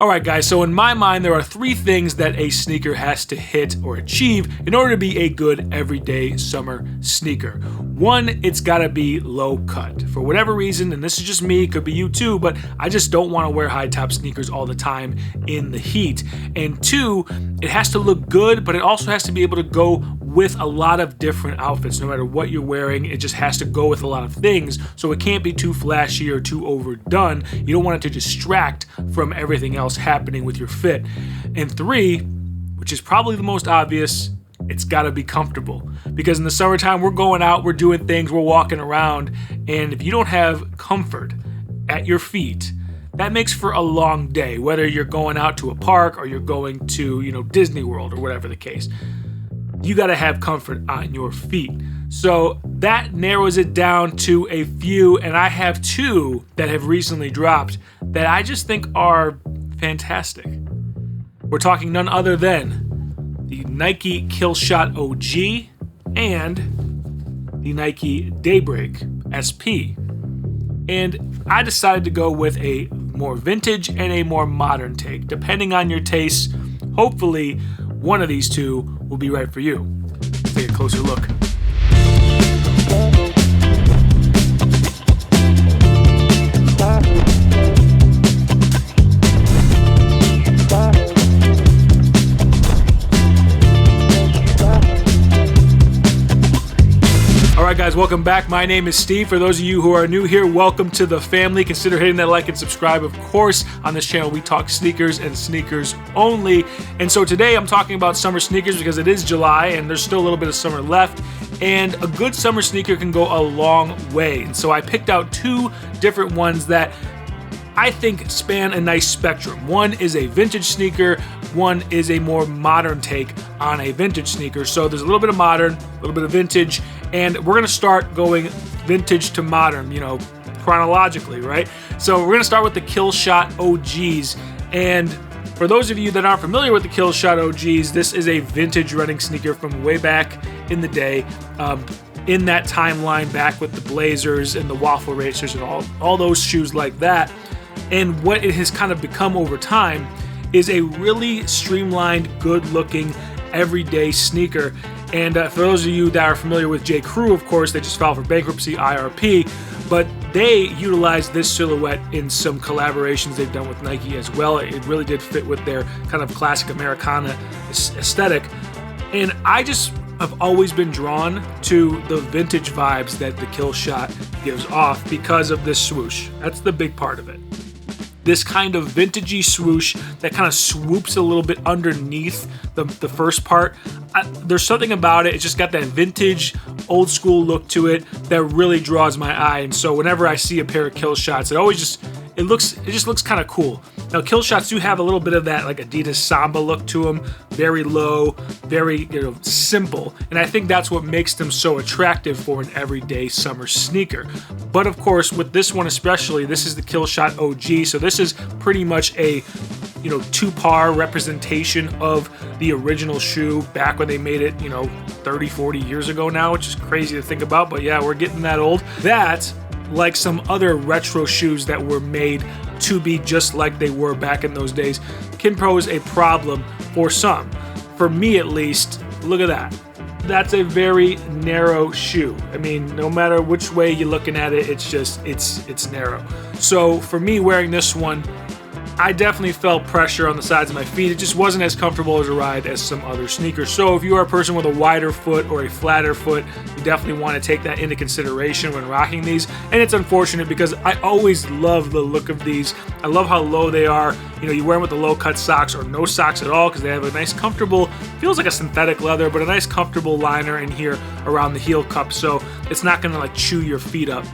Alright guys, so in my mind there are three things that a sneaker has to hit or achieve in order to be a good everyday summer sneaker. One, it's gotta be low cut. For whatever reason, and this is just me, could be you too, but I just don't want to wear high top sneakers all the time in the heat. And two, it has to look good, but it also has to be able to go with a lot of different outfits. No matter what you're wearing, it just has to go with a lot of things, so it can't be too flashy or too overdone. You don't want it to distract from everything else happening with your fit. And three, which is probably the most obvious, it's gotta be comfortable. Because in the summertime, we're going out, we're doing things, we're walking around, and if you don't have comfort at your feet, that makes for a long day, whether you're going out to a park or you're going to, Disney World or whatever the case. You gotta have comfort on your feet. So that narrows it down to a few, and I have two that have recently dropped that I just think are fantastic. We're talking none other than the Nike Killshot OG and the Nike Daybreak SP. And I decided to go with a more vintage and a more modern take. Depending on your taste, hopefully one of these two will be right for you. Let's take a closer look. Alright guys, welcome back. My name is Steve. For those of you who are new here, welcome to the family. Consider hitting that like and subscribe. Of course, on this channel we talk sneakers and sneakers only. And so today I'm talking about summer sneakers because it is July and there's still a little bit of summer left. And a good summer sneaker can go a long way. And so I picked out two different ones that I think span a nice spectrum. One is a vintage sneaker, one is a more modern take on a vintage sneaker. So there's a little bit of modern, a little bit of vintage, and we're gonna start going vintage to modern, chronologically, right? So we're gonna start with the Killshot OGs. And for those of you that aren't familiar with the Killshot OGs, this is a vintage running sneaker from way back in the day. In that timeline back with the Blazers and the Waffle Racers and all those shoes like that. And what it has kind of become over time is a really streamlined, good-looking, everyday sneaker. And for those of you that are familiar with J. Crew, of course, they just filed for bankruptcy, IRP, but they utilized this silhouette in some collaborations they've done with Nike as well. It really did fit with their kind of classic Americana aesthetic. And I just have always been drawn to the vintage vibes that the Killshot gives off because of this swoosh. That's the big part of it. This kind of vintagey swoosh that kind of swoops a little bit underneath the first part. There's something about it. It's just got that vintage, old school look to it that really draws my eye. And so whenever I see a pair of Killshots, it just looks kind of cool. Now Killshots do have a little bit of that like Adidas Samba look to them, very low, very simple, and I think that's what makes them so attractive for an everyday summer sneaker. But of course, with this one especially, this is the Killshot OG, so this is pretty much a two-par representation of the original shoe back when they made it 30, 40 years ago now, which is crazy to think about, but yeah, we're getting that old. That, like some other retro shoes that were made to be just like they were back in those days, can pose a problem for some. For me at least, look at that. That's a very narrow shoe. I mean, no matter which way you're looking at it, it's narrow. So for me wearing this one, I definitely felt pressure on the sides of my feet. It just wasn't as comfortable as a ride as some other sneakers. So if you are a person with a wider foot or a flatter foot, you definitely want to take that into consideration when rocking these. And it's unfortunate because I always love the look of these. I love how low they are. You wear them with the low cut socks or no socks at all because they have a nice comfortable, feels like a synthetic leather, but a nice comfortable liner in here around the heel cup. So it's not going to like chew your feet up.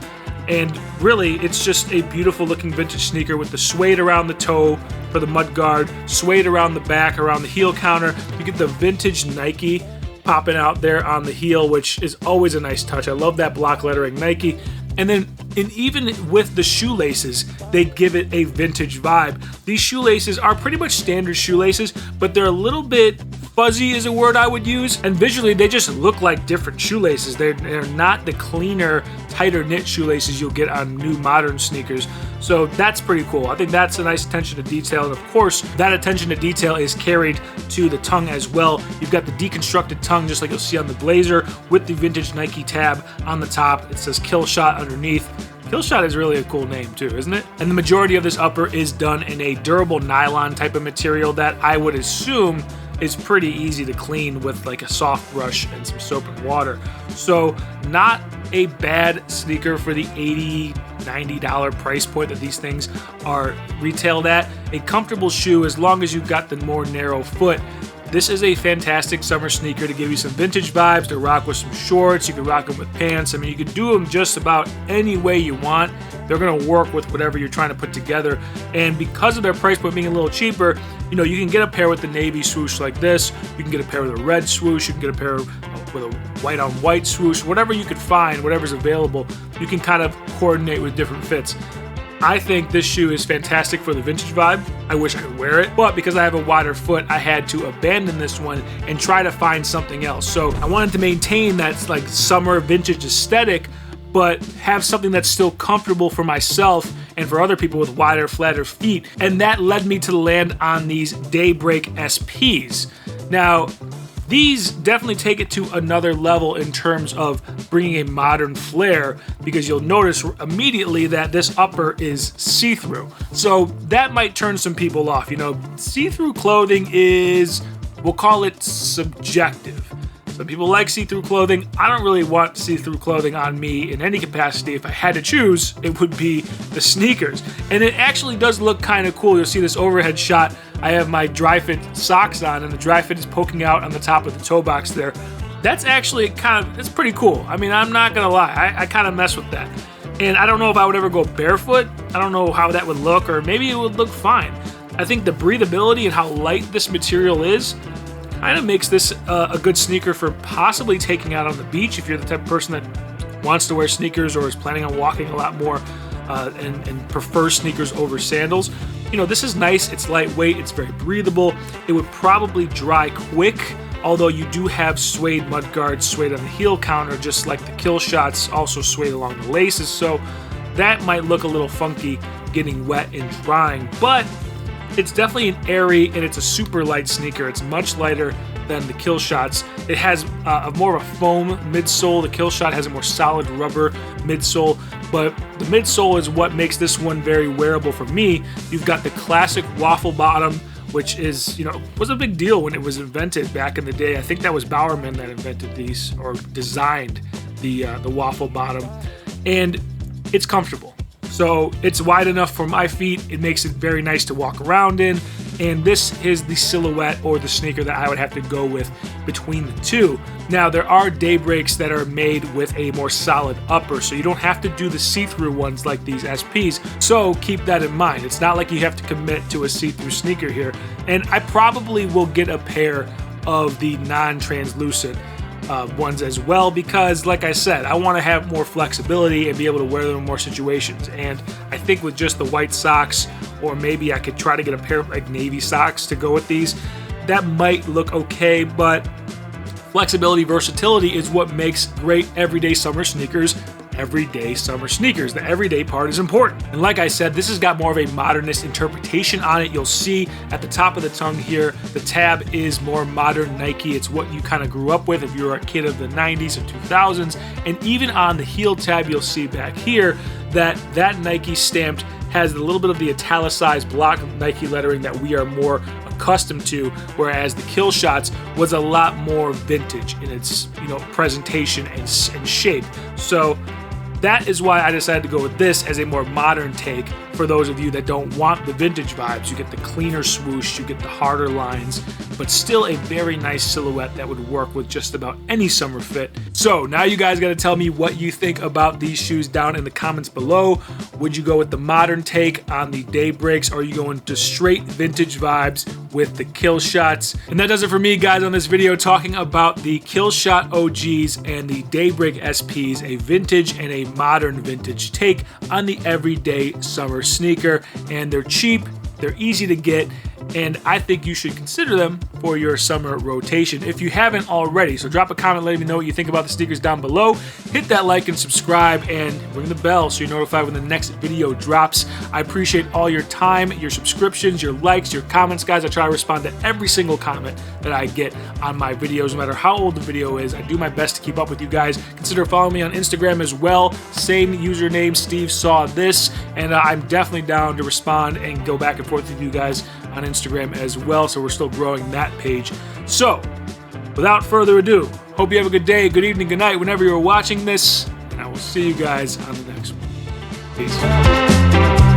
And really, it's just a beautiful looking vintage sneaker with the suede around the toe for the mud guard, suede around the back, around the heel counter. You get the vintage Nike popping out there on the heel, which is always a nice touch. I love that block lettering Nike. And then, even with the shoelaces, they give it a vintage vibe. These shoelaces are pretty much standard shoelaces, but they're a little bit fuzzy is a word I would use, and visually they just look like different shoelaces. They're not the cleaner, tighter knit shoelaces you'll get on new modern sneakers. So that's pretty cool. I think that's a nice attention to detail, and of course that attention to detail is carried to the tongue as well. You've got the deconstructed tongue just like you'll see on the Blazer with the vintage Nike tab on the top. It says Killshot underneath. Killshot is really a cool name too, isn't it? And the majority of this upper is done in a durable nylon type of material that I would assume is pretty easy to clean with like a soft brush and some soap and water. So not a bad sneaker for the $80, $90 price point that these things are retailed at. A comfortable shoe as long as you've got the more narrow foot. This is a fantastic summer sneaker to give you some vintage vibes, to rock with some shorts. You can rock them with pants. I mean, you can do them just about any way you want. They're going to work with whatever you're trying to put together. And because of their price point being a little cheaper, you know, you can get a pair with the navy swoosh like this. You can get a pair with a red swoosh. You can get a pair with a white on white swoosh. Whatever you could find, whatever's available, you can kind of coordinate with different fits. I think this shoe is fantastic for the vintage vibe. I wish I could wear it, but because I have a wider foot, I had to abandon this one and try to find something else. So I wanted to maintain that like summer vintage aesthetic, but have something that's still comfortable for myself and for other people with wider, flatter feet. And that led me to land on these Daybreak SPs. Now, these definitely take it to another level in terms of bringing a modern flair, because you'll notice immediately that this upper is see-through. So that might turn some people off. You know, see-through clothing is, we'll call it subjective. Some people like see-through clothing. I don't really want see-through clothing on me in any capacity. If I had to choose, it would be the sneakers. And it actually does look kind of cool. You'll see this overhead shot. I have my dry fit socks on, and the dry fit is poking out on the top of the toe box there. That's actually it's pretty cool. I mean, I'm not gonna lie, I kind of mess with that. And I don't know if I would ever go barefoot. I don't know how that would look, or maybe it would look fine. I think the breathability and how light this material is kind of makes this a good sneaker for possibly taking out on the beach if you're the type of person that wants to wear sneakers or is planning on walking a lot more and prefers sneakers over sandals. You know, this is nice, it's lightweight, it's very breathable. It would probably dry quick, although you do have suede mudguards, suede on the heel counter, just like the Killshots, also suede along the laces, so that might look a little funky getting wet and drying, but it's definitely an airy and it's a super light sneaker. It's much lighter than the Killshots. It has more of a foam midsole. The Killshot has a more solid rubber midsole, but the midsole is what makes this one very wearable for me. You've got the classic waffle bottom, which is, you know, was a big deal when it was invented back in the day. I think that was Bowerman that invented these or designed the waffle bottom, and it's comfortable. So it's wide enough for my feet. It makes it very nice to walk around in. And this is the silhouette or the sneaker that I would have to go with between the two. Now, there are Daybreaks that are made with a more solid upper, so you don't have to do the see-through ones like these SPs. So keep that in mind. It's not like you have to commit to a see-through sneaker here. And I probably will get a pair of the non-translucent ones as well, because like I said, I want to have more flexibility and be able to wear them in more situations. And I think with just the white socks, or maybe I could try to get a pair of like navy socks to go with these, that might look okay, but flexibility, versatility is what makes great everyday summer sneakers everyday summer sneakers. The everyday part is important. And like I said, this has got more of a modernist interpretation on it. You'll see at the top of the tongue here, the tab is more modern Nike. It's what you kind of grew up with if you're a kid of the 90s or 2000s. And even on the heel tab, you'll see back here that Nike stamped has a little bit of the italicized block Nike lettering that we are more accustomed to, whereas the Killshots was a lot more vintage in its, you know, presentation and shape. So that is why I decided to go with this as a more modern take for those of you that don't want the vintage vibes. You get the cleaner swoosh, you get the harder lines, but still a very nice silhouette that would work with just about any summer fit. So now you guys got to tell me what you think about these shoes down in the comments below. Would you go with the modern take on the Daybreaks, or are you going to straight vintage vibes with the Killshots? And that does it for me, guys, on this video talking about the Killshot OGs and the Daybreak SPs, a vintage and a modern vintage take on the everyday summer sneaker. And they're cheap, they're easy to get, and I think you should consider them for your summer rotation if you haven't already. So drop a comment, let me know what you think about the sneakers down below. Hit that like and subscribe, and ring the bell so you're notified when the next video drops. I appreciate all your time, your subscriptions, your likes, your comments, guys. I try to respond to every single comment that I get on my videos, no matter how old the video is. I do my best to keep up with you guys. Consider following me on Instagram as well. Same username, Steve Saw This, and I'm definitely down to respond and go back and forth with you guys on Instagram as well, so we're still growing that page. So, without further ado, hope you have a good day, good evening, good night, whenever you're watching this, and I will see you guys on the next one. Peace.